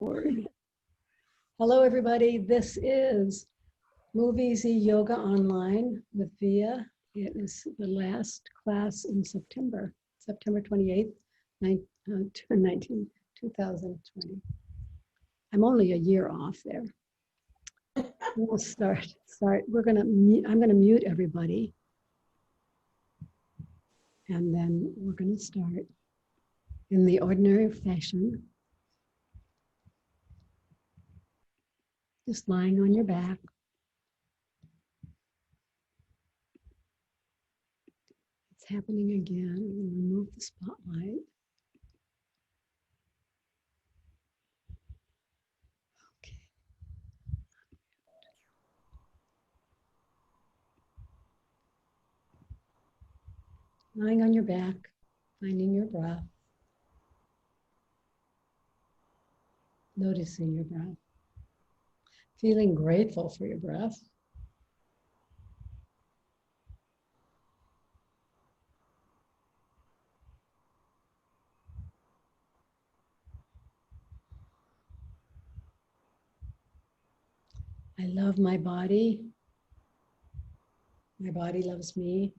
Word. Hello, everybody. This is MoveEasy Yoga Online with Via. It is the last class in September 28th, 2020. I'm only a year off there. We'll start. I'm going to mute everybody. And then we're going to start in the ordinary fashion. Just lying on your back. It's happening again. We'll remove the spotlight. Okay. Lying on your back, finding your breath. Noticing your breath. Feeling grateful for your breath. I love my body. My body loves me.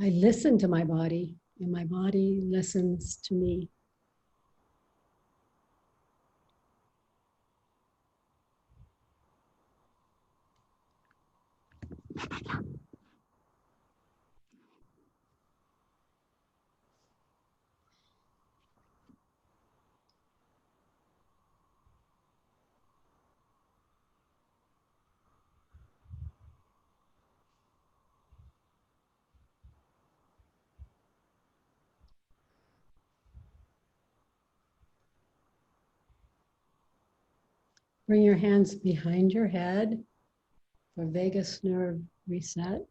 I listen to my body, and my body listens to me. Bring your hands behind your head for vagus nerve reset.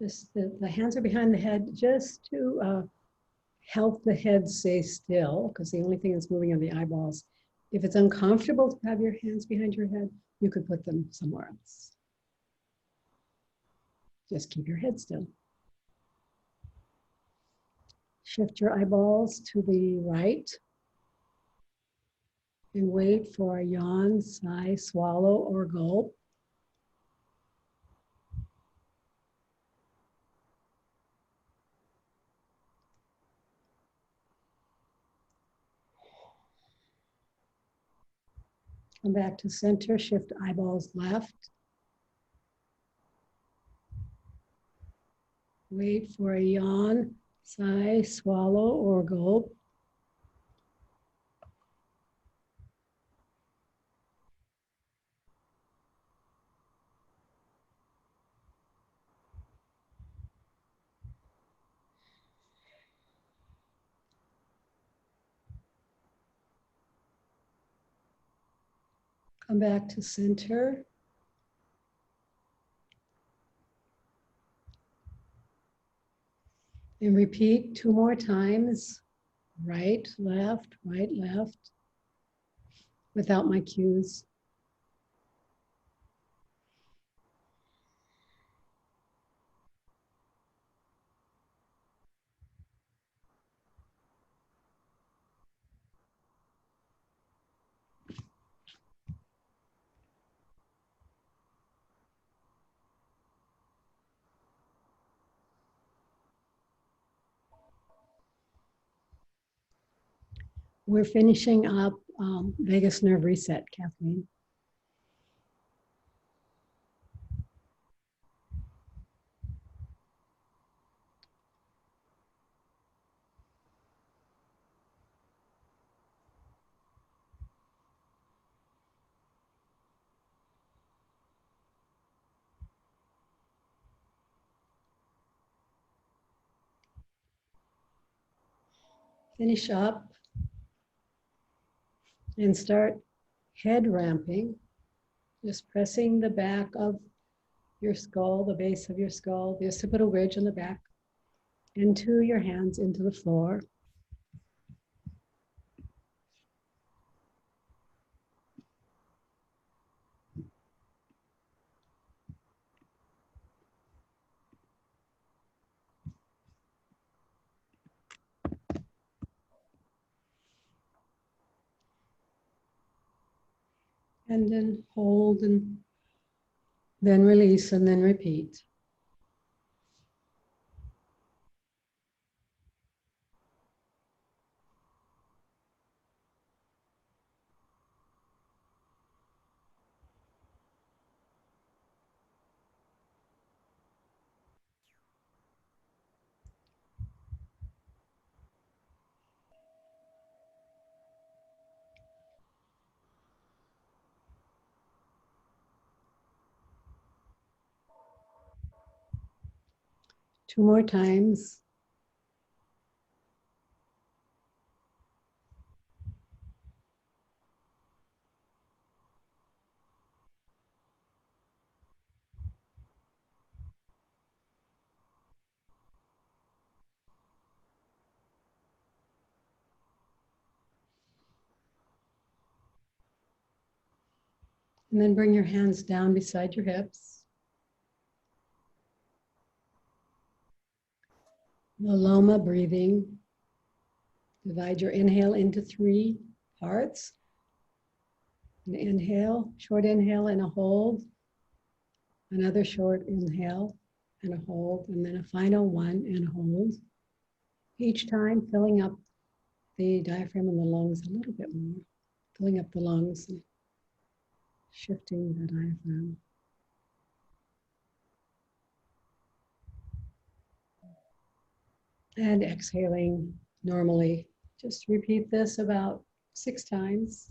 Just the hands are behind the head just to help the head stay still, because the only thing that's moving are the eyeballs. If it's uncomfortable to have your hands behind your head, you could put them somewhere else. Just keep your head still. Shift your eyeballs to the right and wait for a yawn, sigh, swallow, or gulp. Come back to center, shift eyeballs left. Wait for a yawn, sigh, swallow, or gulp. Come back to center. And repeat 2 more times. Right, left, without my cues. We're finishing up vagus nerve reset, Kathleen. Finish up and start head ramping, just pressing the back of your skull, the base of your skull, the occipital ridge in the back, into your hands, into the floor. and then hold and then release and then repeat. Two more times. And then bring your hands down beside your hips. Viloma breathing. Divide your inhale into 3 parts. An inhale, short inhale and a hold. Another short inhale and a hold. And then a final one and a hold. Each time filling up the diaphragm and the lungs a little bit more. Filling up the lungs and shifting the diaphragm. And exhaling normally. Just repeat this about 6 times.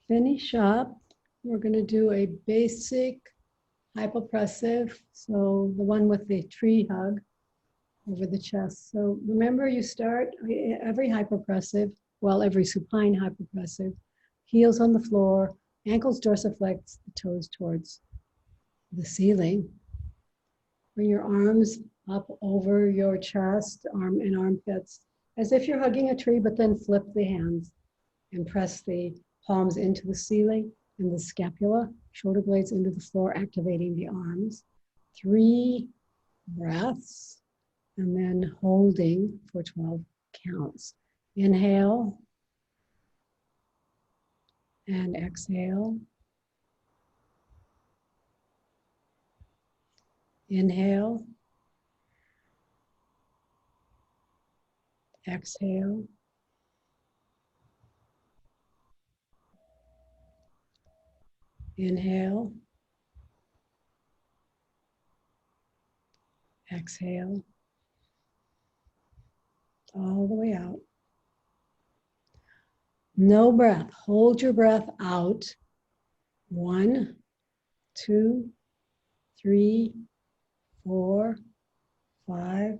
Finish up. We're going to do a basic hypopressive. So the one with the tree hug over the chest. So remember, you start every hypopressive, well, every supine hypopressive, heels on the floor, ankles dorsiflex, the toes towards the ceiling. Bring your arms up over your chest, arm and armpits, as if you're hugging a tree, but then flip the hands and press the palms into the ceiling and the scapula, shoulder blades into the floor, activating the arms. 3 breaths, and then holding for 12 counts. Inhale and exhale. Inhale, exhale. Inhale, exhale, all the way out. No breath. Hold your breath out. 1, 2, 3, 4, 5,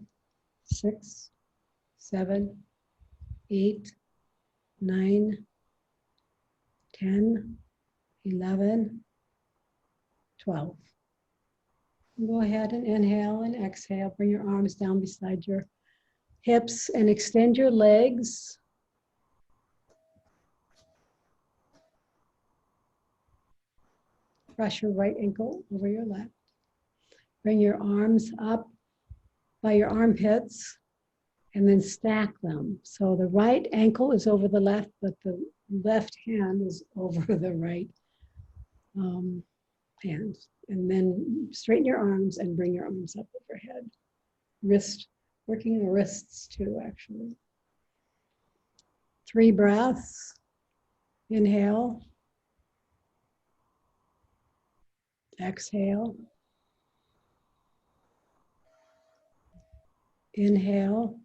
6, 7, 8, 9, 10, 11, 12. Go ahead and inhale and exhale. Bring your arms down beside your hips and extend your legs. Press your right ankle over your left. Bring your arms up by your armpits and then stack them. So the right ankle is over the left, but the left hand is over the right hand. And then straighten your arms and bring your arms up overhead. Working the wrists too, actually. 3 breaths. Inhale. Exhale. Inhale.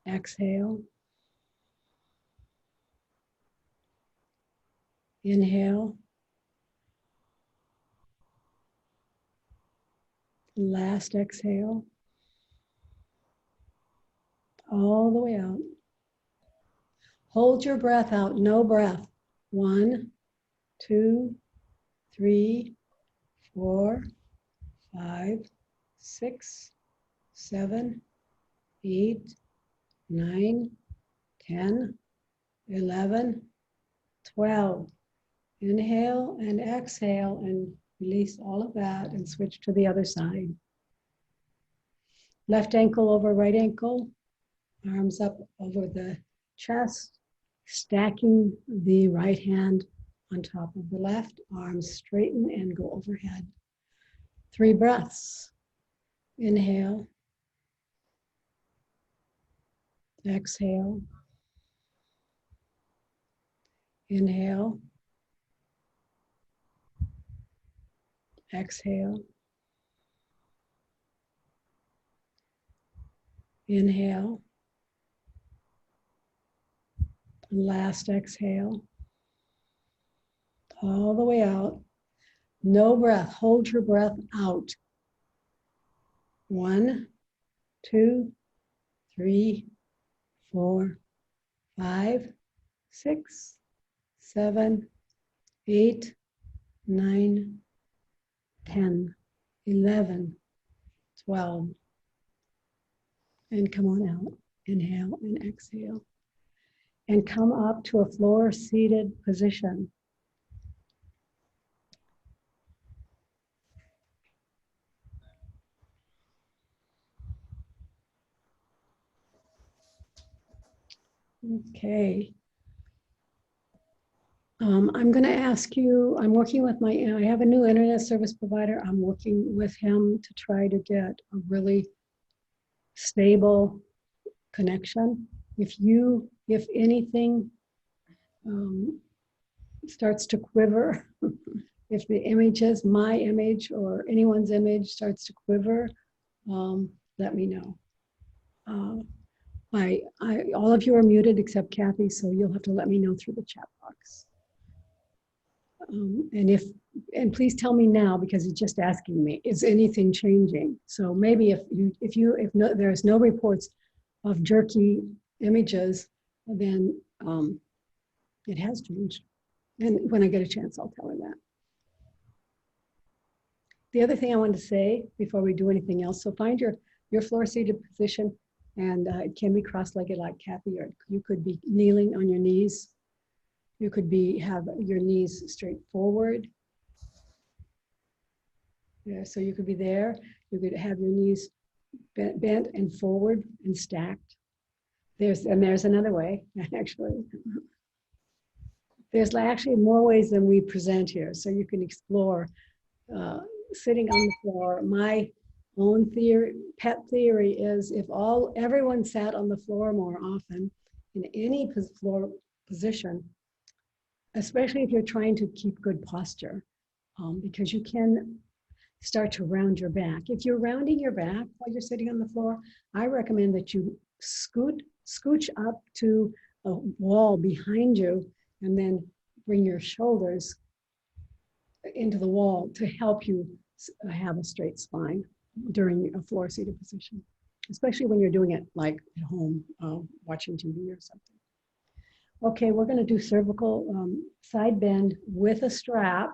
Exhale. Inhale. Last exhale. All the way out. Hold your breath out, no breath. 1, 2, 3, 4, 5, 6, 7, 8, 9, 10, 11, 12. Inhale and exhale and release all of that and switch to the other side. Left ankle over right ankle, arms up over the chest, stacking the right hand on top of the left, arms straighten and go overhead. 3 breaths. Inhale. Exhale. Inhale. Exhale. Inhale. Last exhale. All the way out. No breath. Hold your breath out. 1, 2, 3, 4, 5, 6, 7, 8, 9, 10, 11, 12. And come on out. Inhale and exhale. And come up to a floor seated position. Okay. I'm going to ask you, I'm working with I have a new internet service provider. I'm working with him to try to get a really stable connection. If anything starts to quiver, if the images, my image or anyone's image starts to quiver, let me know. All of you are muted except Kathy, so you'll have to let me know through the chat box. And please tell me now, because he's just asking me, is anything changing? So maybe if there's no reports of jerky images, then it has changed. And when I get a chance, I'll tell her that. The other thing I wanted to say before we do anything else, so find your floor seated position, and it can be cross-legged like Kathy, or you could be kneeling on your knees. You could have your knees straight forward. Yeah, so you could be there. You could have your knees bent and forward and stacked. There's another way, actually. There's actually more ways than we present here, so you can explore sitting on the floor. My own pet theory is if everyone sat on the floor more often in any floor position, especially if you're trying to keep good posture, because you can start to round your back. If you're rounding your back while you're sitting on the floor, I recommend that you scooch up to a wall behind you and then bring your shoulders into the wall to help you have a straight spine during a floor seated position, especially when you're doing it like at home, watching TV or something. Okay, we're going to do cervical side bend with a strap.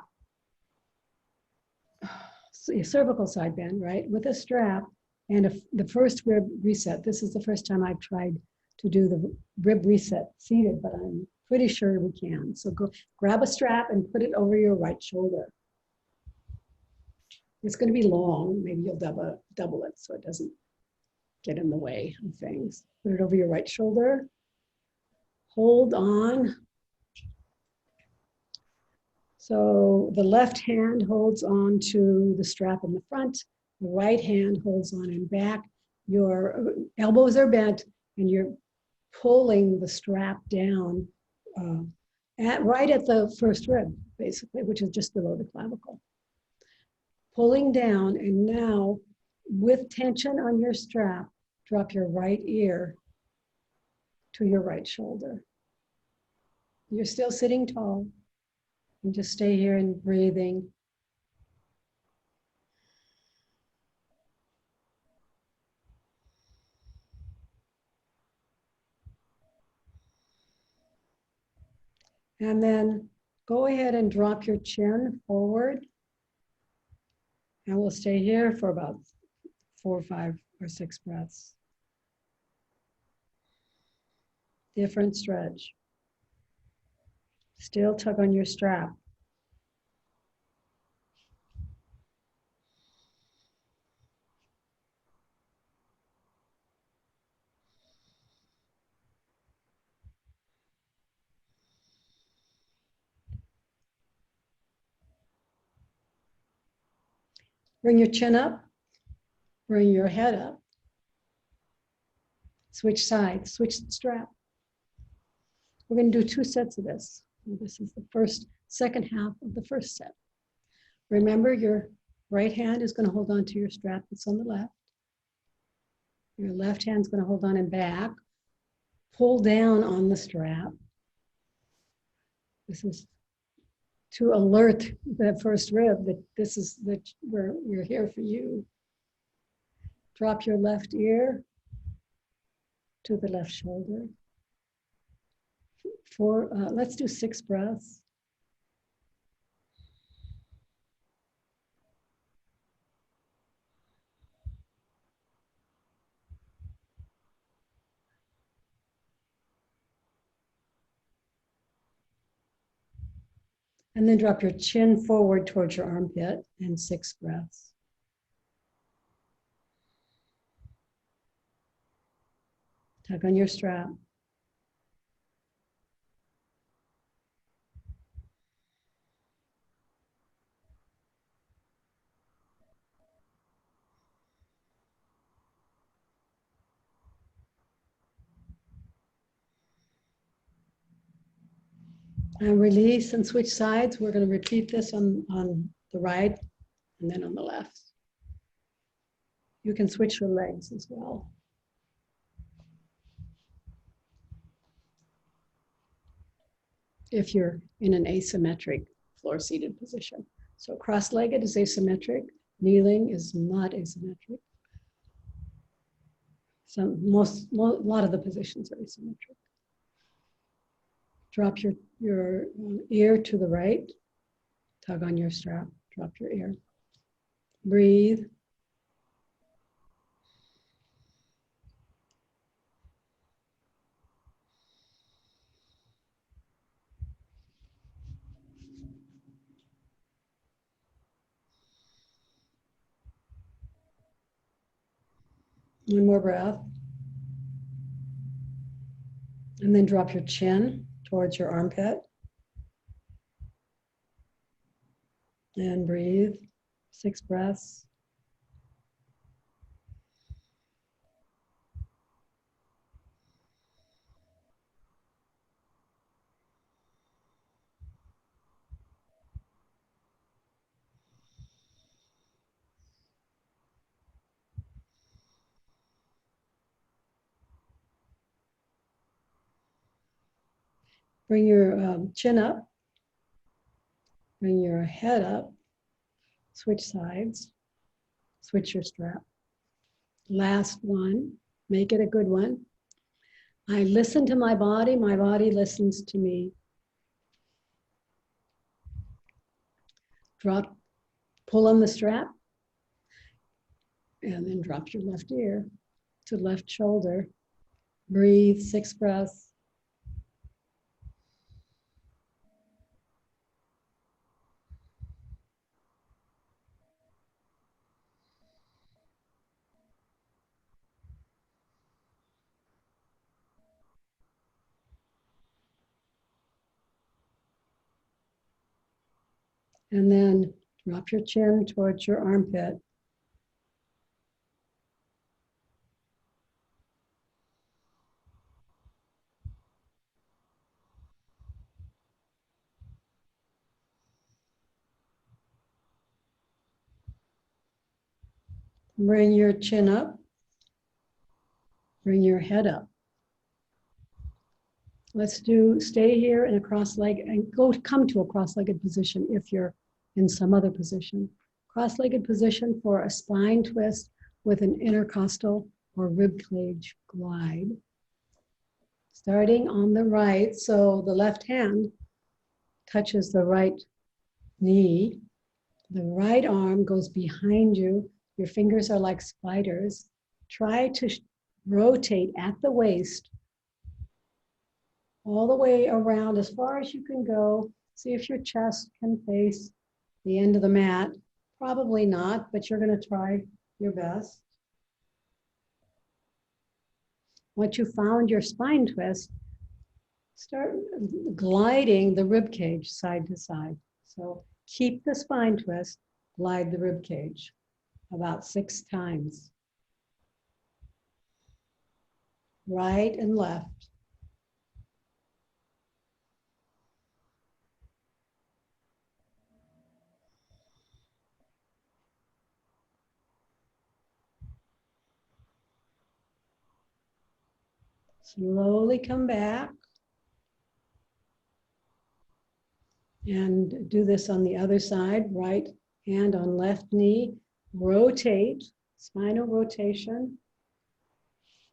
Cervical side bend, right? With a strap and the first rib reset. This is the first time I've tried to do the rib reset seated, but I'm pretty sure we can. So go grab a strap and put it over your right shoulder. It's going to be long. Maybe you'll double it so it doesn't get in the way of things. Put it over your right shoulder. Hold on. So the left hand holds on to the strap in the front. The right hand holds on in back. Your elbows are bent and you're pulling the strap down right at the first rib, basically, which is just below the clavicle. pulling down, and now with tension on your strap, drop your right ear to your right shoulder. You're still sitting tall, and just stay here and breathing. And then go ahead and drop your chin forward. And we'll stay here for about 4, 5, or 6 breaths. Different stretch. Still tug on your strap. Bring your chin up. Bring your head up. Switch sides, switch the strap. We're going to do 2 sets of this. This is the second half of the first set. Remember, your right hand is going to hold on to your strap that's on the left. Your left hand is going to hold on and back. Pull down on the strap. This is to alert that first rib that this is where we're here for you. Drop your left ear to the left shoulder. Let's do 6 breaths. And then drop your chin forward towards your armpit and 6 breaths. Tug on your strap. And release and switch sides. We're going to repeat this on the right and then on the left. You can switch your legs as well. If you're in an asymmetric floor-seated position. So cross-legged is asymmetric. Kneeling is not asymmetric. So a lot of the positions are asymmetric. Drop your ear to the right. Tug on your strap. Drop your ear. Breathe. One more breath. And then drop your chin towards your armpit. And breathe. 6 breaths. Bring your chin up. Bring your head up. Switch sides. Switch your strap. Last one. Make it a good one. I listen to my body listens to me. Pull on the strap, and then drop your left ear to left shoulder. Breathe, 6 breaths. And then drop your chin towards your armpit. Bring your chin up. Bring your head up. Let's stay here in a cross-legged and come to a cross-legged position if you're in some other position. Cross-legged position for a spine twist with an intercostal or rib cage glide. Starting on the right, so the left hand touches the right knee. The right arm goes behind you. Your fingers are like spiders. Try to rotate at the waist all the way around as far as you can go. See if your chest can face the end of the mat. Probably not, but you're going to try your best. Once you found your spine twist, start gliding the rib cage side to side. So keep the spine twist, glide the rib cage about 6 times. Right and left. Slowly come back and do this on the other side, right hand on left knee. Rotate, spinal rotation.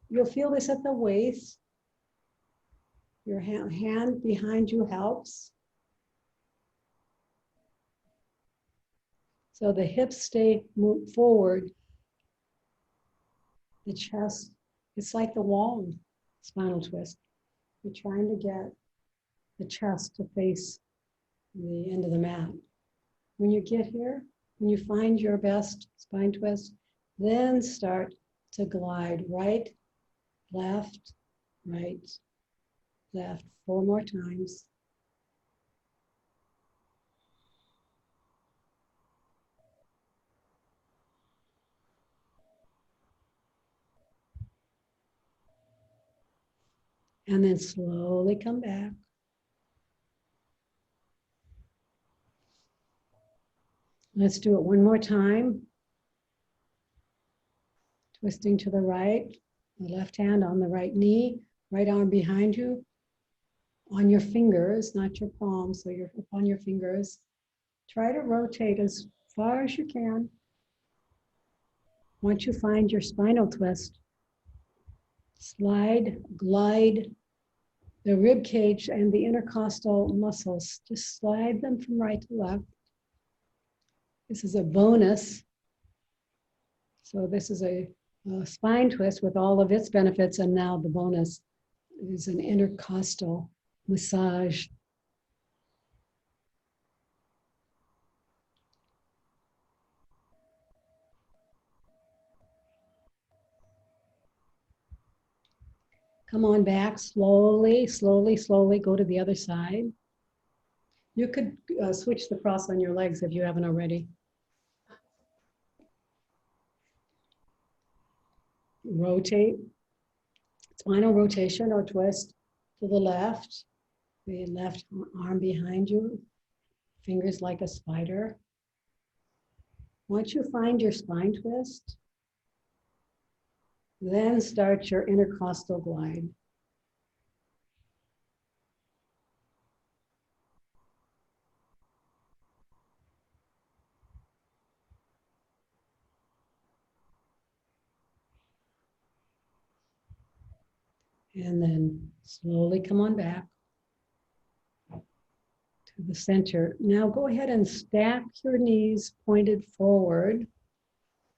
You'll feel this at the waist. Your hand behind you helps. So the hips stay moved forward. The chest, it's like the wall spinal twist. You're trying to get the chest to face the end of the mat. When you get here, when you find your best spine twist, then start to glide right, left, right, left. 4 more times. And then slowly come back. Let's do it one more time. Twisting to the right, the left hand on the right knee, right arm behind you, on your fingers, not your palms, so you're up on your fingers. Try to rotate as far as you can. Once you find your spinal twist, slide, glide the rib cage and the intercostal muscles. Just slide them from right to left. This is a bonus. So this is a spine twist with all of its benefits, and now the bonus is an intercostal massage. Come on back, slowly, slowly, slowly go to the other side. You could switch the cross on your legs if you haven't already. Rotate, spinal rotation or twist to the left arm behind you, fingers like a spider. Once you find your spine twist, then start your intercostal glide. And then slowly come on back to the center. Now go ahead and stack your knees pointed forward.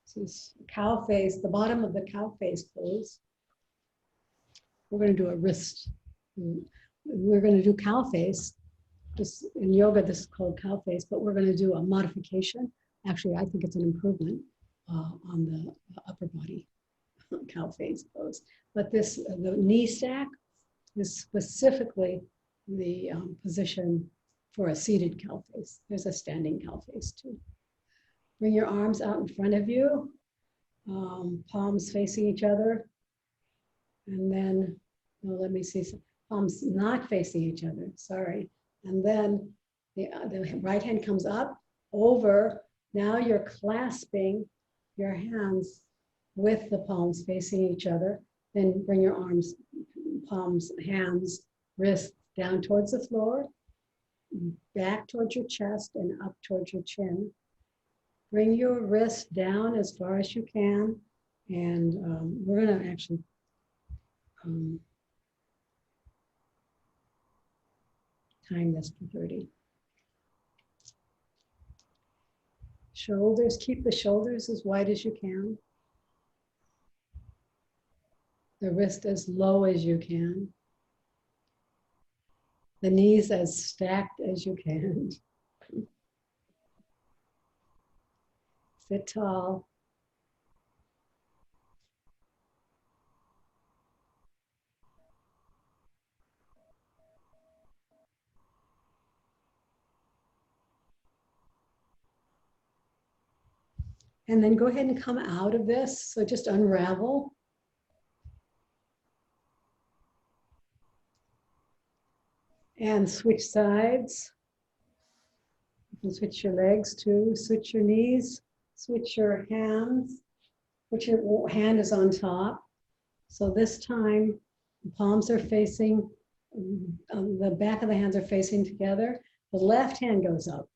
This is cow face, the bottom of the cow face pose. We're going to do a wrist. We're going to do cow face. Just in yoga, this is called cow face, but we're going to do a modification. Actually, I think it's an improvement on the upper body cow face pose. But this, the knee stack is specifically the position for a seated cow face. There's a standing cow face too. Bring your arms out in front of you, palms facing each other. And then, well, let me see, palms not facing each other, sorry. And then the right hand comes up, over. Now you're clasping your hands with the palms facing each other. Then bring your arms, palms, hands, wrists down towards the floor, back towards your chest and up towards your chin. Bring your wrist down as far as you can. And we're going to actually time this for 30. Shoulders, keep the shoulders as wide as you can. The wrist as low as you can. The knees as stacked as you can. Sit tall. And then go ahead and come out of this. So just unravel. And switch sides. You can switch your legs too. Switch your knees. Switch your hands. Put your hand is on top. So this time, the palms are facing, the back of the hands are facing together. The left hand goes up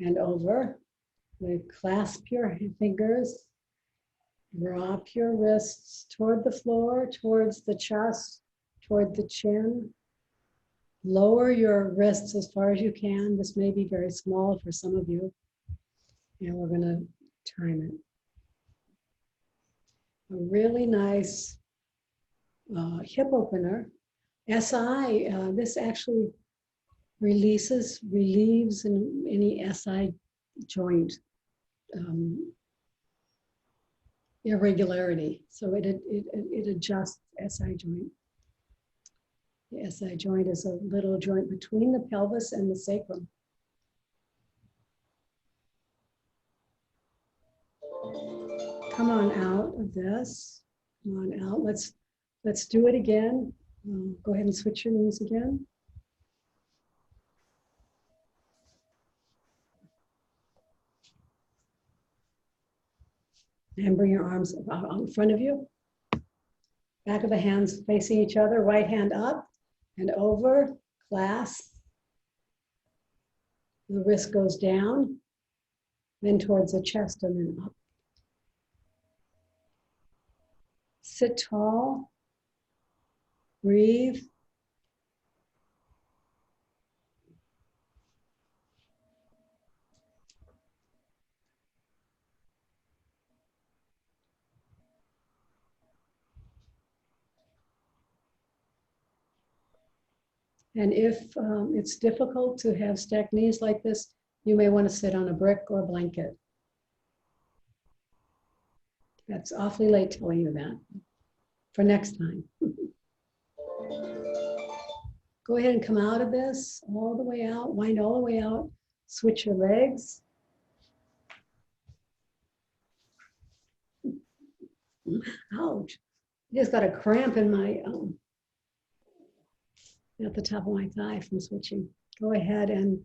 and over. Clasp your fingers. Drop your wrists toward the floor, towards the chest, toward the chin. Lower your wrists as far as you can. This may be very small for some of you. And we're going to time it. A really nice hip opener. SI, this actually relieves any SI joint irregularity. So it adjusts SI joint. The SI joint is a little joint between the pelvis and the sacrum. Come on out of this. Come on out. Let's do it again. Go ahead and switch your knees again. And bring your arms out in front of you. Back of the hands facing each other. Right hand up and over. Clasp. The wrist goes down. Then towards the chest and then up. Sit tall. Breathe. And if it's difficult to have stacked knees like this, you may want to sit on a brick or a blanket. That's awfully late telling you that. For next time. Go ahead and come out of this all the way out, wind all the way out, switch your legs. Ouch, I just got a cramp in my, at the top of my thigh from switching. Go ahead and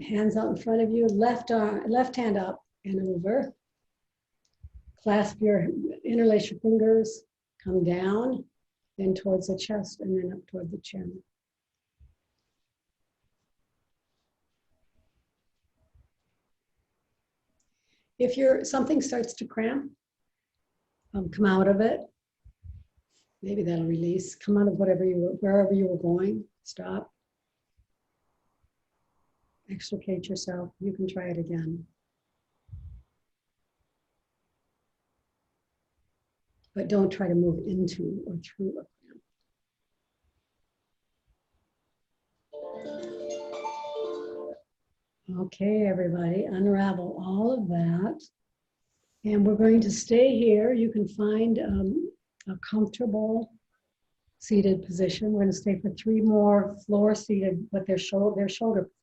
hands out in front of you, left hand up and over. Clasp your, interlace your fingers, come down, then towards the chest and then up toward the chin. If something starts to cramp, come out of it. Maybe that'll release. Come out of wherever you were going. Stop. Extricate yourself. You can try it again. But don't try to move into or through a cramp. Okay, everybody, unravel all of that. And we're going to stay here. You can find a comfortable seated position. We're going to stay for 3 more floor seated, but they're shoulder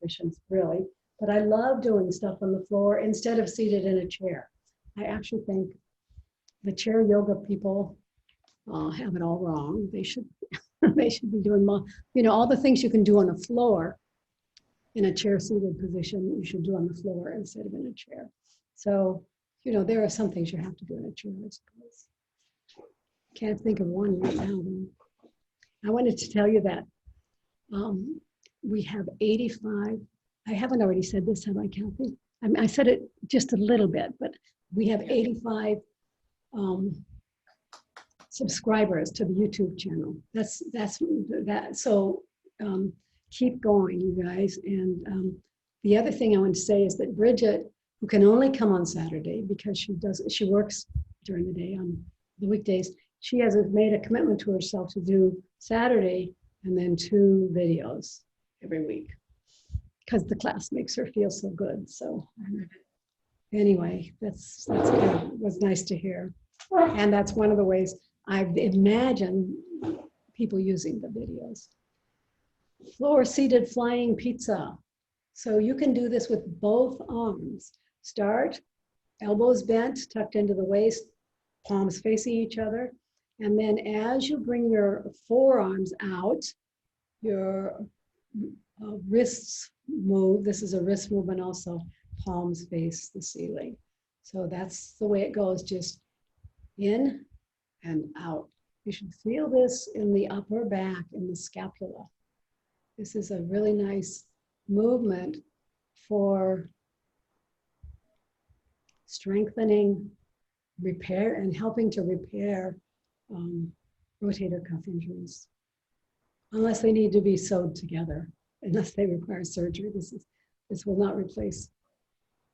positions, really. But I love doing stuff on the floor instead of seated in a chair. I actually think the chair yoga people have it all wrong. They should be doing more, all the things you can do on the floor in a chair seated position, you should do on the floor instead of in a chair. So You know, there are some things you have to do in a chair, I suppose. Can't think of one right now, though. I wanted to tell you that we have 85. I haven't already said this, have I, Kathy? I said it just a little bit, but we have 85 subscribers to the YouTube channel. That's that. So keep going, you guys. And the other thing I want to say is that Bridget, who can only come on Saturday because she works during the day on the weekdays, she has made a commitment to herself to do Saturday and then 2 videos every week because the class makes her feel so good. So anyway, that's good. It was nice to hear. And that's one of the ways I've imagined people using the videos. Floor-seated flying pizza. So you can do this with both arms. Start, elbows bent, tucked into the waist, palms facing each other. And then as you bring your forearms out, your wrists move. This is a wrist movement also. Palms face the ceiling. So that's the way it goes, just in and out. You should feel this in the upper back, in the scapula. This is a really nice movement for strengthening, repair, and helping to repair rotator cuff injuries. Unless they need to be sewed together, unless they require surgery. This will not replace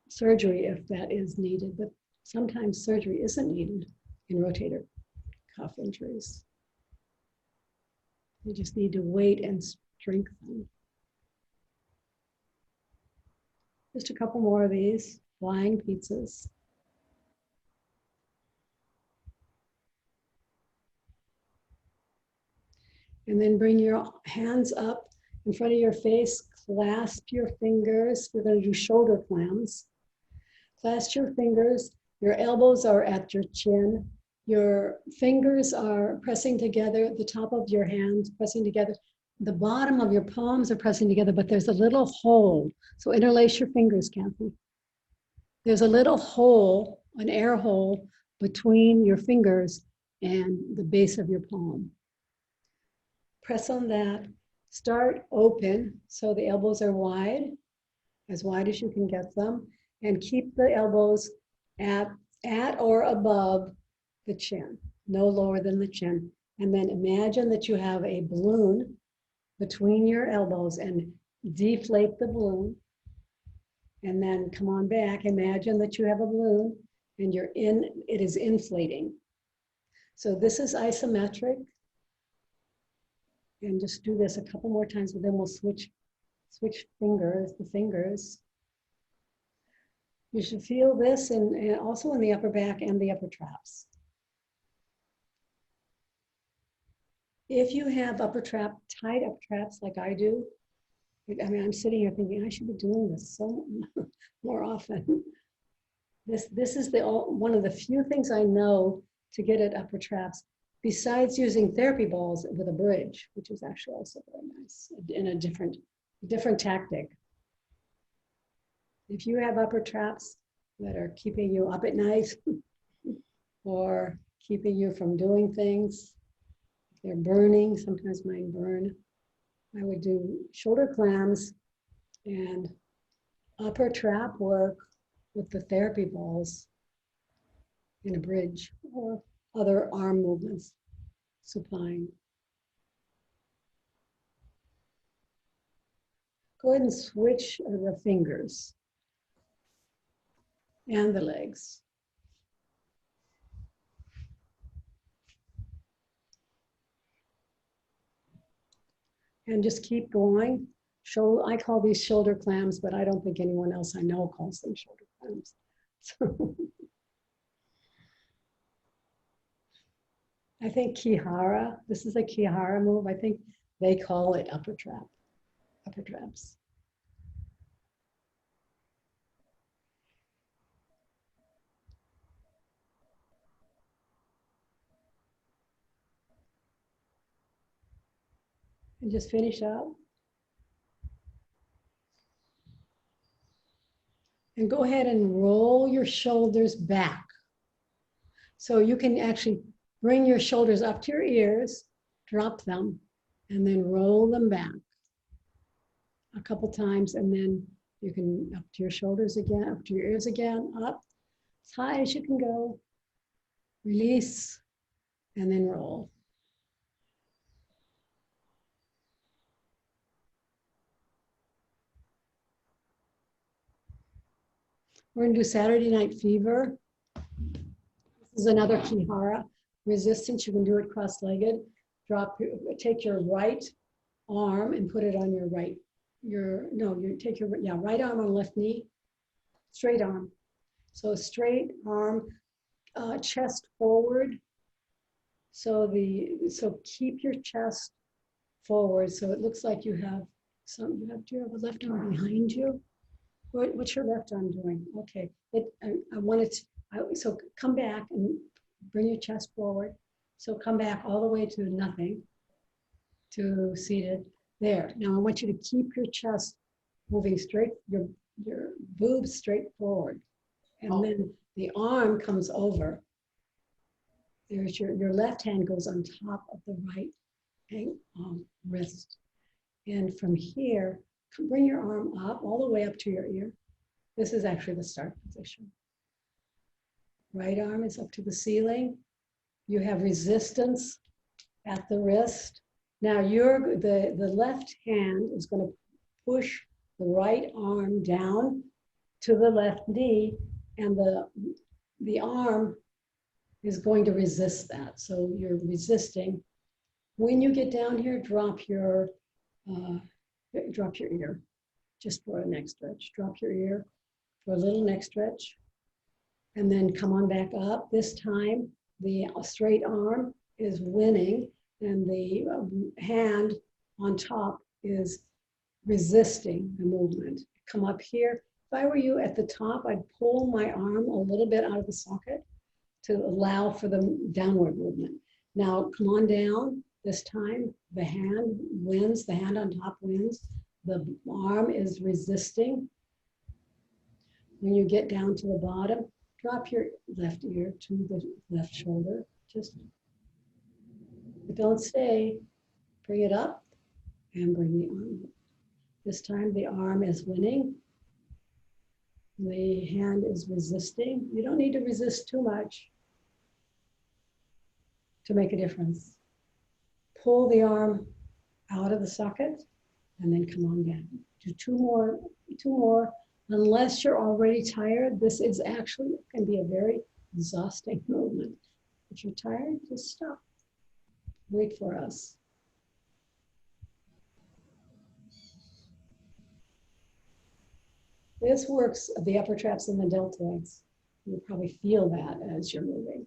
surgery if that is needed, but sometimes surgery isn't needed in rotator cuff injuries. You just need to wait and strengthen. Just a couple more of these flying pizzas. And then bring your hands up in front of your face, clasp your fingers. We're going to do shoulder clams. Clasp your fingers, your elbows are at your chin, your fingers are pressing together, the top of your hands pressing together, the bottom of your palms are pressing together, but there's a little hole. So interlace your fingers, Kathy. There's a little hole, an air hole between your fingers and the base of your palm. Press on that, start open, so the elbows are wide as you can get them, and keep the elbows at or above the chin, no lower than the chin. And then imagine that you have a balloon between your elbows and deflate the balloon. And then come on back, imagine that you have a balloon and it is inflating. So this is isometric. And just do this a couple more times, but then we'll switch the fingers. You should feel this and also in the upper back and the upper traps. If you have tight upper traps like I do, I mean, I'm sitting here thinking I should be doing this so more often. This is one of the few things I know to get at upper traps, besides using therapy balls with a bridge, which is actually also very nice in a different tactic. If you have upper traps that are keeping you up at night or keeping you from doing things, if they're burning, sometimes mine burn, I would do shoulder clams and upper trap work with the therapy balls in a bridge or other arm movements, supine. Go ahead and switch the fingers and the legs. And just keep going. I call these shoulder clams, but I don't think anyone else I know calls them shoulder clams. So I think Ki-Hara, this is a Ki-Hara move. I think they call it upper traps. And just finish up. And go ahead and roll your shoulders back. So you can actually bring your shoulders up to your ears, drop them, and then roll them back a couple times, and then you can up to your shoulders again, up to your ears again, up as high as you can go, release, and then roll. We're gonna do Saturday Night Fever. This is another Ki-Hara resistance. You can do it cross-legged. Take your right arm and put it on your right, take your right arm on left knee, straight arm. So straight arm, chest forward. So keep your chest forward. So it looks like you have do you have a left arm behind you? What's your left arm doing? Okay, so come back and bring your chest forward. So come back all the way to nothing, to seated. There. Now I want you to keep your chest moving straight, your boobs straight forward. And then the arm comes over. There's your left hand goes on top of the right wrist. And from here, bring your arm up, all the way up to your ear. This is actually the start position. Right arm is up to the ceiling. You have resistance at the wrist. Now the left hand is going to push the right arm down to the left knee, and the arm is going to resist that. So you're resisting. When you get down here, drop your ear, just for a neck stretch. Drop your ear for a little neck stretch, and then come on back up. This time, the straight arm is winning, and the hand on top is resisting the movement. Come up here. If I were you at the top, I'd pull my arm a little bit out of the socket to allow for the downward movement. Now come on down. This time the hand wins, the hand on top wins. The arm is resisting. When you get down to the bottom, drop your left ear to the left shoulder. But don't stay. Bring it up and bring the arm up. This time the arm is winning. The hand is resisting. You don't need to resist too much to make a difference. Pull the arm out of the socket and then come on down. Do two more. Unless you're already tired, this is actually can be a very exhausting movement. If you're tired, just stop. Wait for us. This works the upper traps and the deltoids. You'll probably feel that as you're moving.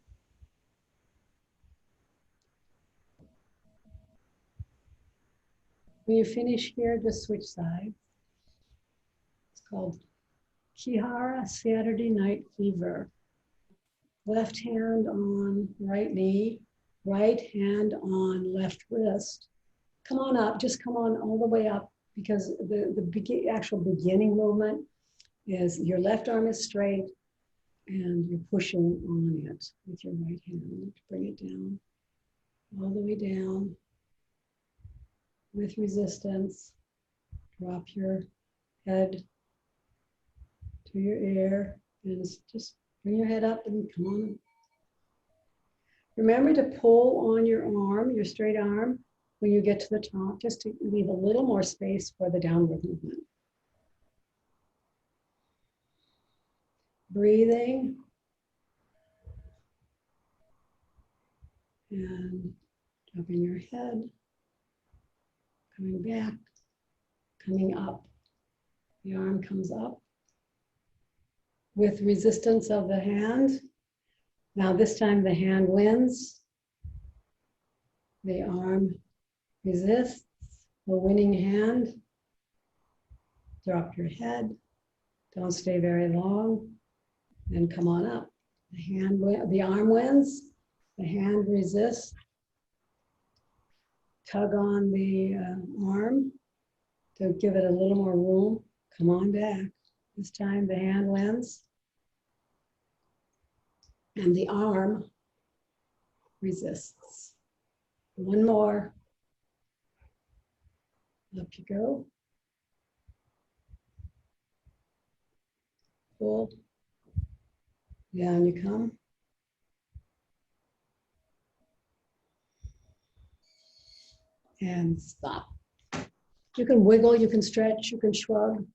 When you finish here, just switch sides. It's called Ki-Hara Saturday Night Fever. Left hand on right knee, right hand on left wrist. Come on up, just come on all the way up, because the actual beginning movement is your left arm is straight and you're pushing on it with your right hand. Bring it down, all the way down with resistance. Drop your head to your ear and just bring your head up and come on. Remember to pull on your arm, your straight arm, when you get to the top, just to leave a little more space for the downward movement. Breathing. And dropping your head, coming back, coming up. The arm comes up with resistance of the hand. Now this time the hand wins. The arm resists, the winning hand. Drop your head. Don't stay very long. Then come on up. The arm wins. The hand resists. Tug on the arm to give it a little more room. Come on back. This time the hand lands and the arm resists. One more. Up you go. Pull. Down you come. And stop. You can wiggle, you can stretch, you can shrug.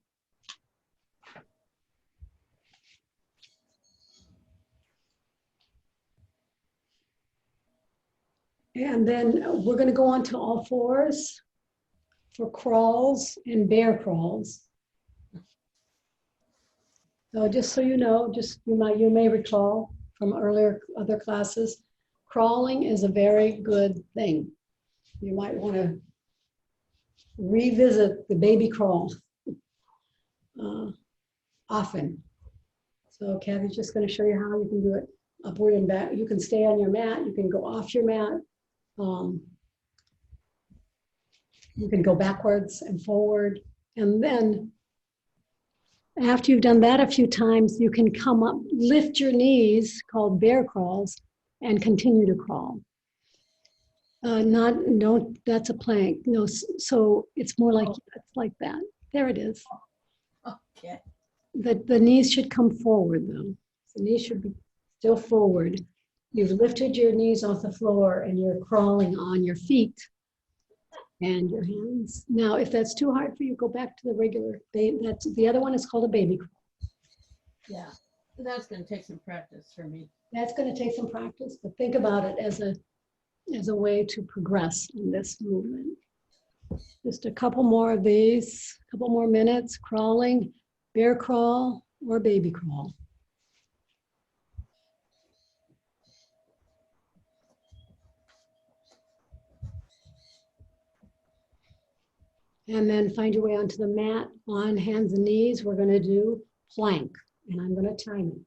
And then we're going to go on to all fours for crawls and bear crawls. So just so you know, you may recall from other classes, crawling is a very good thing. You might want to revisit the baby crawl often. So Kathy's just going to show you how you can do it upward and back. You can stay on your mat. You can go off your mat. You can go backwards and forward. And then after you've done that a few times, you can come up, lift your knees, called bear crawls, and continue to crawl. That's a plank. No, so it's more like, it's like that. There it is. Okay. The knees should come forward though. The knees should be still forward. You've lifted your knees off the floor and you're crawling on your feet and your hands. Now, if that's too hard for you, go back to the regular, the other one is called a baby crawl. Yeah, that's going to take some practice for me. That's going to take some practice, but think about it as a way to progress in this movement. Just a couple more of these, a couple more minutes, crawling, bear crawl or baby crawl. And then find your way onto the mat, on hands and knees. We're going to do plank, and I'm going to time it.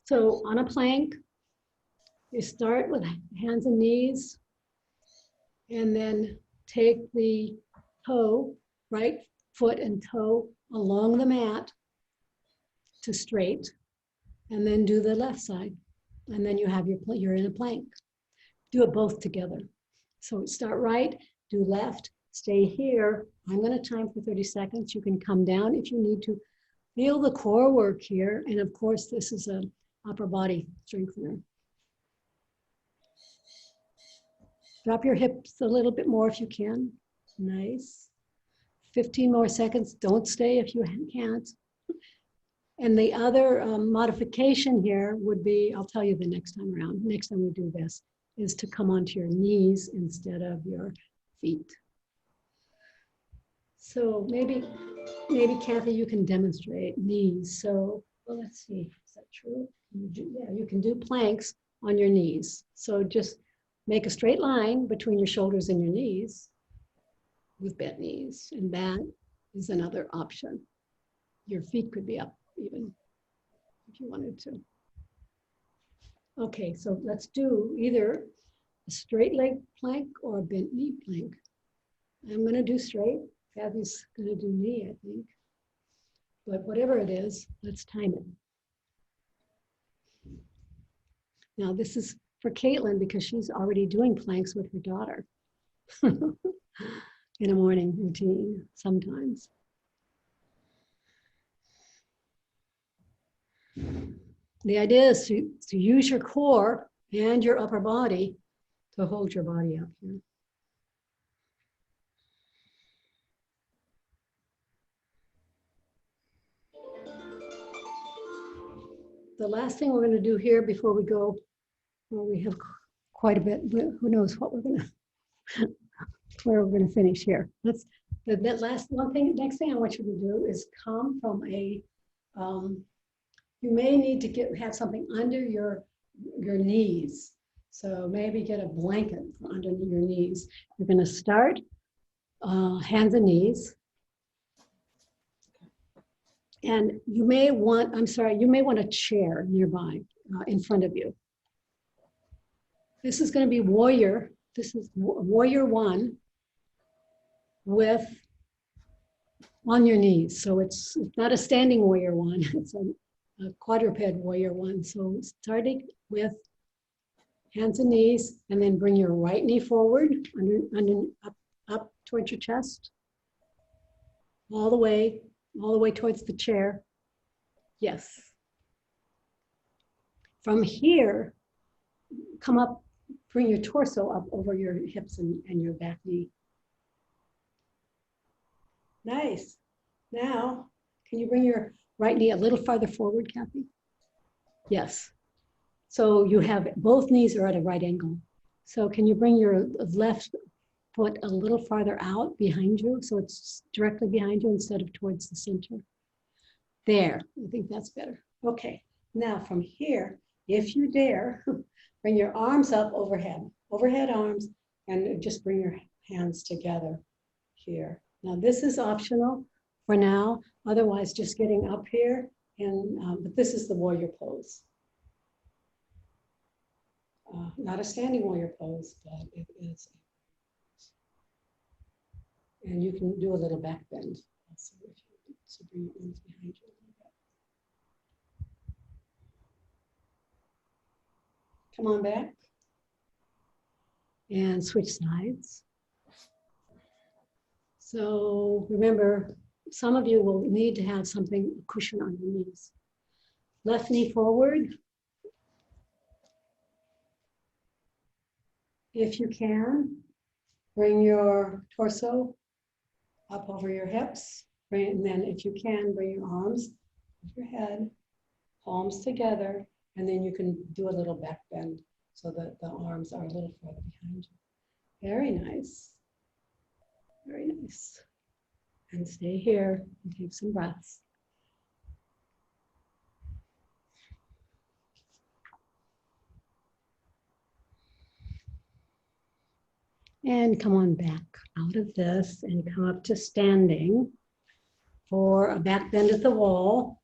So on a plank, you start with hands and knees, and then take the toe, right foot and toe along the mat to straight, and then do the left side. And then you're in a plank. Do it both together. So start right, do left, stay here. I'm going to time for 30 seconds. You can come down if you need to. Feel the core work here. And of course, this is an upper body strengthener. Drop your hips a little bit more if you can. Nice. 15 more seconds. Don't stay if you can't. And the other modification here would be, I'll tell you the next time around, next time we do this, is to come onto your knees instead of your feet. So maybe Kathy, you can demonstrate knees. So, well, let's see, is that true? Yeah, you can do planks on your knees. So just make a straight line between your shoulders and your knees with bent knees. And that is another option. Your feet could be up even if you wanted to. Okay, so let's do either a straight leg plank or a bent knee plank. I'm going to do straight. Kathy's going to do knee, I think. But whatever it is, let's time it. Now this is for Caitlin because she's already doing planks with her daughter in a morning routine sometimes. The idea is to use your core and your upper body to hold your body up here. The last thing we're going to do here before we go, well, we have quite a bit, who knows what we're going to, where we're going to finish here. That last one thing, next thing I want you to do is come from a, you may need to have something under your knees. So maybe get a blanket under your knees. You're going to start hands and knees. And you may want, you may want a chair nearby in front of you. This is going to be warrior. This is warrior one with on your knees. So it's not a standing warrior one, it's a quadruped warrior one. So starting with hands and knees, and then bring your right knee forward, up towards your chest, all the way towards the chair. Yes. From here, come up, bring your torso up over your hips and your back knee. Nice. Now, can you bring your right knee a little farther forward, Kathy? Yes. So you have both knees are at a right angle. So can you bring your left foot a little farther out behind you so it's directly behind you instead of towards the center? There, I think that's better. Okay, now from here, if you dare, bring your arms up overhead arms, and just bring your hands together here. Now this is optional for now, otherwise just getting up here, and but this is the warrior pose. Not a standing warrior pose, but it is. And you can do a little back bend. Also, if you, so bring your arms behind you a little bit. Come on back. And switch sides. So remember, some of you will need to have something, a cushion on your knees. Left knee forward. If you can, bring your torso up over your hips. And then if you can, bring your arms over your head, palms together, and then you can do a little back bend so that the arms are a little further behind you. Very nice. Very nice. And stay here and take some breaths. And come on back out of this and come up to standing for a back bend at the wall.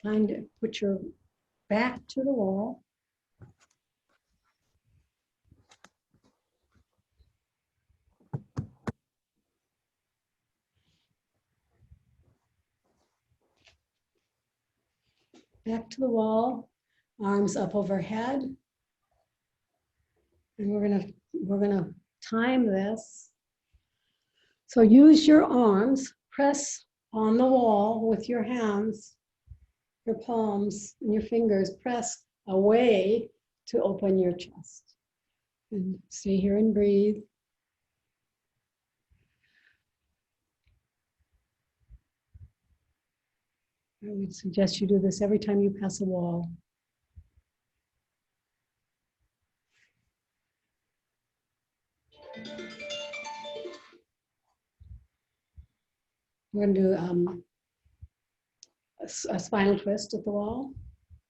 Find it, put your back to the wall. Back to the wall, arms up overhead. And we're gonna time this. So use your arms, press on the wall with your hands, your palms and your fingers, press away to open your chest. And stay here and breathe. I would suggest you do this every time you pass a wall. We're going to do a spinal twist at the wall,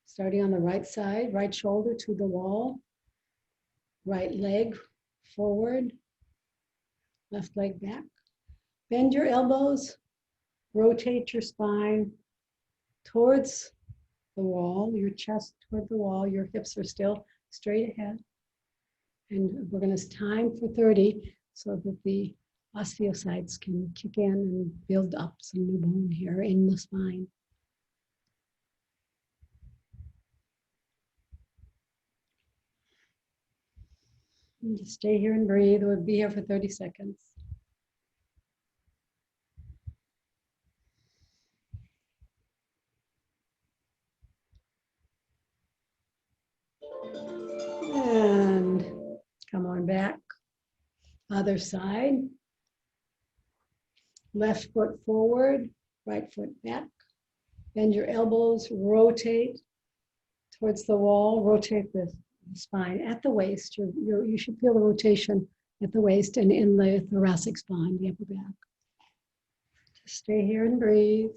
starting on the right side, right shoulder to the wall, right leg forward, left leg back. Bend your elbows, rotate your spine towards the wall, your chest toward the wall, your hips are still straight ahead. And we're going to time for 30 so that the osteocytes can kick in and build up some new bone here in the spine. And just stay here and breathe. We'll be here for 30 seconds. And come on back. Other side. Left foot forward, right foot back. Bend your elbows, rotate towards the wall, rotate the spine at the waist. You should feel the rotation at the waist and in the thoracic spine, the upper back. Just stay here and breathe.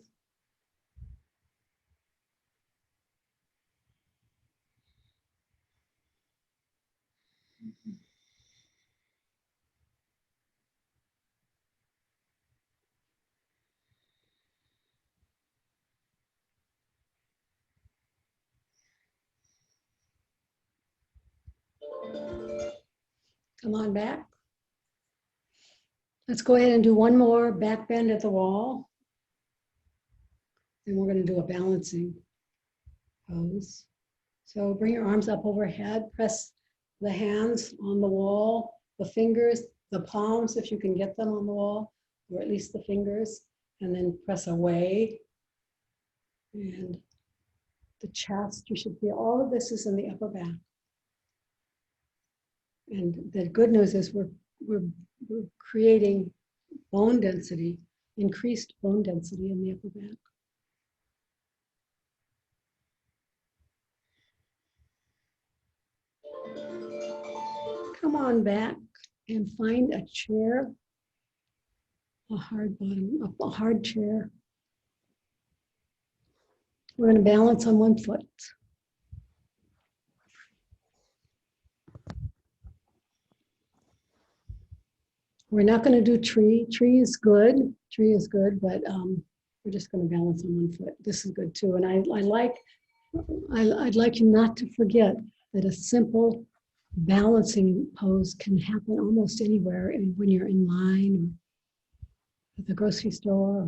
Come on back. Let's go ahead and do one more back bend at the wall. And we're going to do a balancing pose. So bring your arms up overhead, press the hands on the wall, the fingers, the palms, if you can get them on the wall, or at least the fingers, and then press away. And the chest, you should feel all of this is in the upper back. And the good news is we're creating bone density, increased bone density in the upper back. Come on back and find a chair, a hard bottom, a hard chair. We're going to balance on one foot. We're not going to do tree. Tree is good. Tree is good, but we're just going to balance on one foot. This is good too. And I'd like you not to forget that a simple balancing pose can happen almost anywhere, and when you're in line or at the grocery store,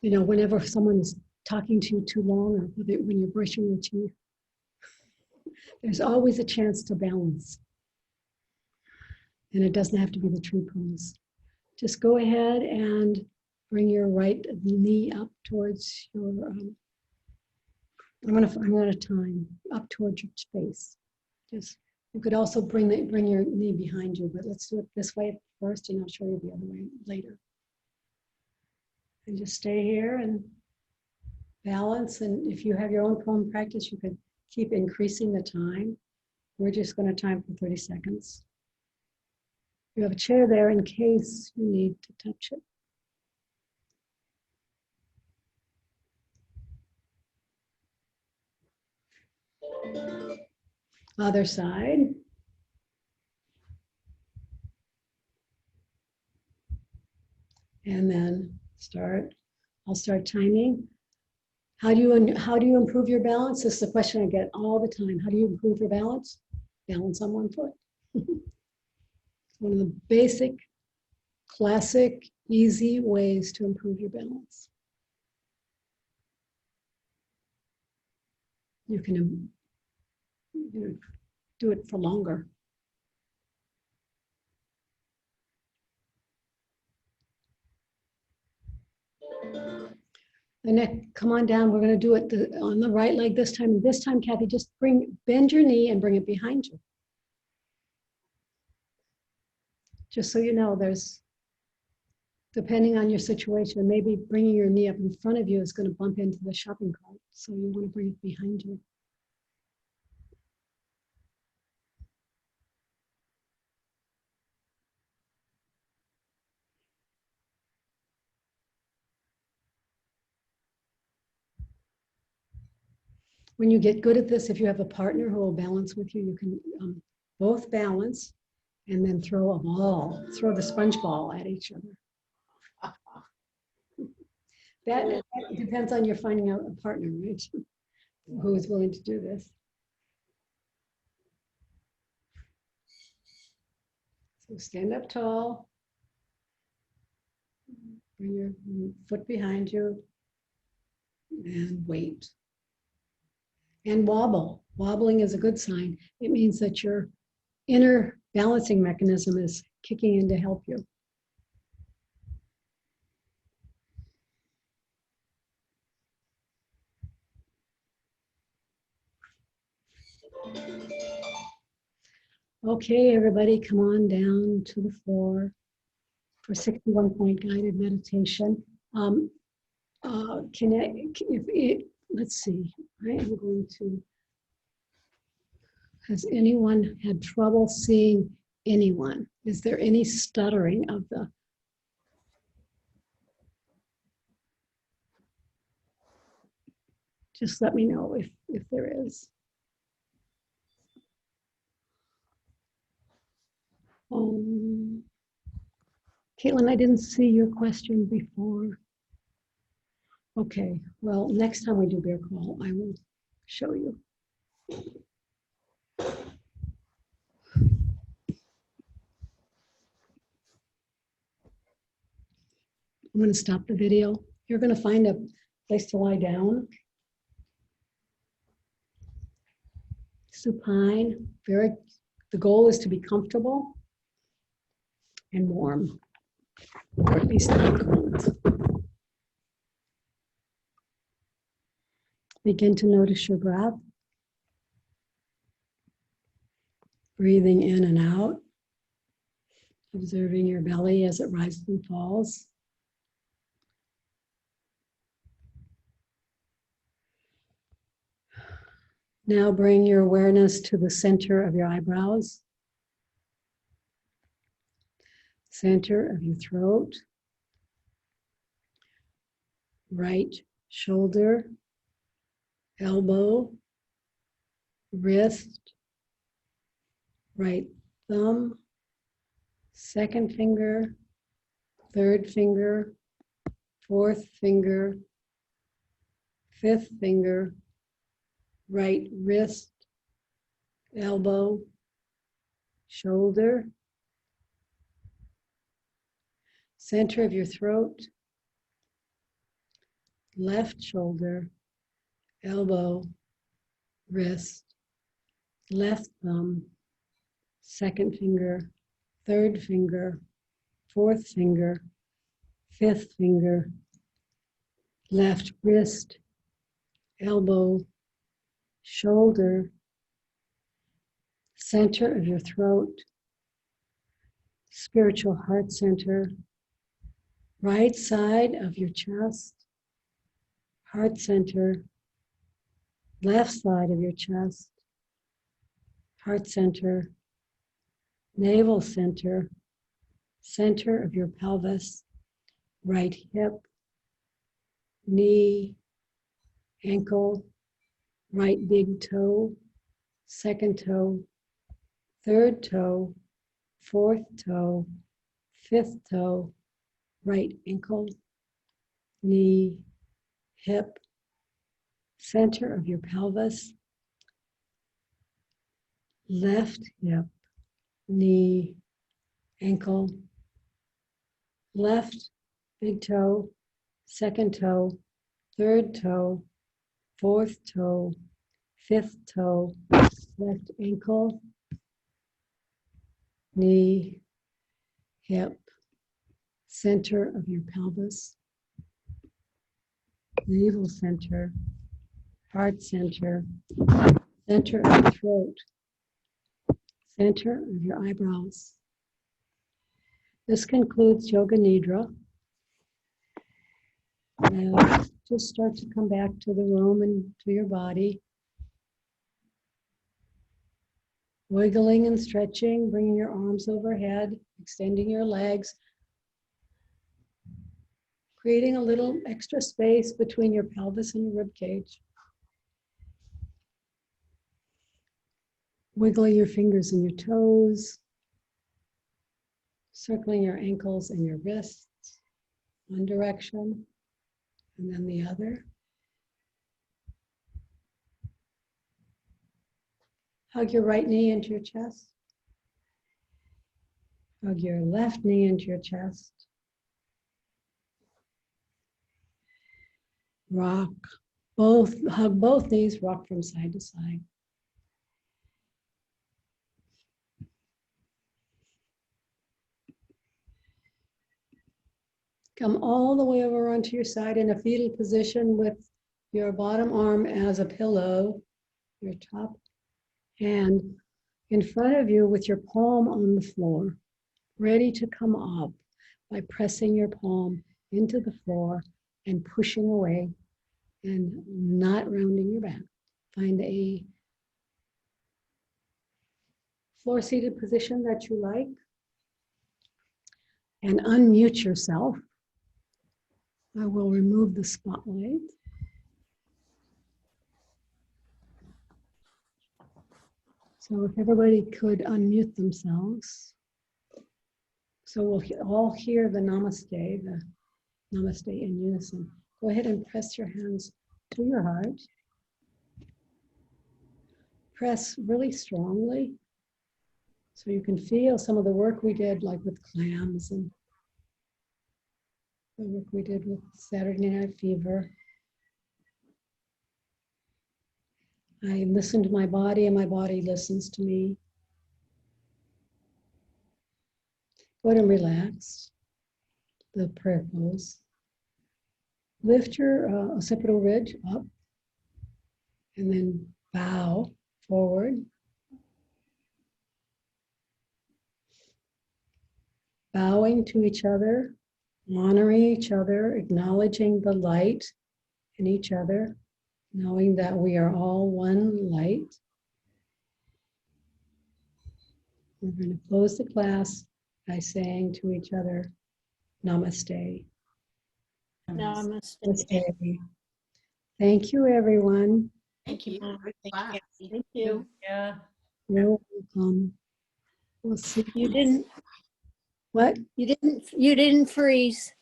or whenever someone is talking to you too long, or when you're brushing your teeth. There's always a chance to balance. And it doesn't have to be the tree pose. Just go ahead and bring your right knee up towards your, I'm gonna time, up towards your face. You could also bring your knee behind you, but let's do it this way first, and I'll show you the other way later. And just stay here and balance. And if you have your own poem practice, you could keep increasing the time. We're just going to time for 30 seconds. You have a chair there in case you need to touch it. Other side. And then I'll start timing. How do you improve your balance? This is a question I get all the time. How do you improve your balance? Balance on one foot. One of the basic, classic, easy ways to improve your balance. You can do it for longer. The neck, come on down. We're going to do it on the right leg this time. And this time, Kathy, just bend your knee and bring it behind you. Just so you know, depending on your situation, maybe bringing your knee up in front of you is going to bump into the shopping cart. So you want to bring it behind you. When you get good at this, if you have a partner who will balance with you, you can both balance and then throw the sponge ball at each other. That depends on your finding out a partner, right? Who is willing to do this. So stand up tall. Bring your foot behind you and wait. And wobble. Wobbling is a good sign. It means that your inner balancing mechanism is kicking in to help you. Okay, everybody, come on down to the floor for 61-point guided meditation. Let's see, I am going to, has anyone had trouble seeing anyone? Is there any stuttering of the, just let me know if there is. Caitlin, I didn't see your question before. Okay, well, next time we do bear crawl, I will show you. going to stop the video. You're going to find a place to lie down. Supine. The goal is to be comfortable and warm, or at least not cold. Begin to notice your breath. Breathing in and out. Observing your belly as it rises and falls. Now bring your awareness to the center of your eyebrows, center of your throat, right shoulder, elbow, wrist, right thumb, second finger, third finger, fourth finger, fifth finger, right wrist, elbow, shoulder, center of your throat, left shoulder, elbow, wrist, left thumb, second finger, third finger, fourth finger, fifth finger, left wrist, elbow, shoulder, center of your throat, spiritual heart center, right side of your chest, heart center, left side of your chest, heart center, navel center, center of your pelvis, right hip, knee, ankle, right big toe, second toe, third toe, fourth toe, fifth toe, right ankle, knee, hip, center of your pelvis, left hip, knee, ankle, left big toe, second toe, third toe, fourth toe, fifth toe, left ankle, knee, hip, center of your pelvis, navel center, heart center, center of your throat, center of your eyebrows. This concludes Yoga Nidra. Now just start to come back to the room and to your body. Wiggling and stretching, bringing your arms overhead, extending your legs, creating a little extra space between your pelvis and your rib cage. Wiggling your fingers and your toes, circling your ankles and your wrists, one direction and then the other. Hug your right knee into your chest. Hug your left knee into your chest. Rock hug both knees, rock from side to side. Come all the way over onto your side in a fetal position with your bottom arm as a pillow, your top hand in front of you with your palm on the floor, ready to come up by pressing your palm into the floor and pushing away and not rounding your back. Find a floor-seated position that you like and unmute yourself. I will remove the spotlight. So if everybody could unmute themselves. So we'll all hear the namaste in unison. Go ahead and press your hands to your heart. Press really strongly so you can feel some of the work we did, like with clams and the work we did with Saturday Night Fever. I listen to my body and my body listens to me. Go ahead and relax. The prayer pose. Lift your occipital ridge up and then bow forward. Bowing to each other, honoring each other, acknowledging the light in each other, knowing that we are all one light. We're going to close the class by saying to each other, Namaste. Namaste. Namaste. Thank you, everyone. Thank you. Mom. Wow. Thank you. Yeah. You're welcome. We'll see. You didn't What? freeze.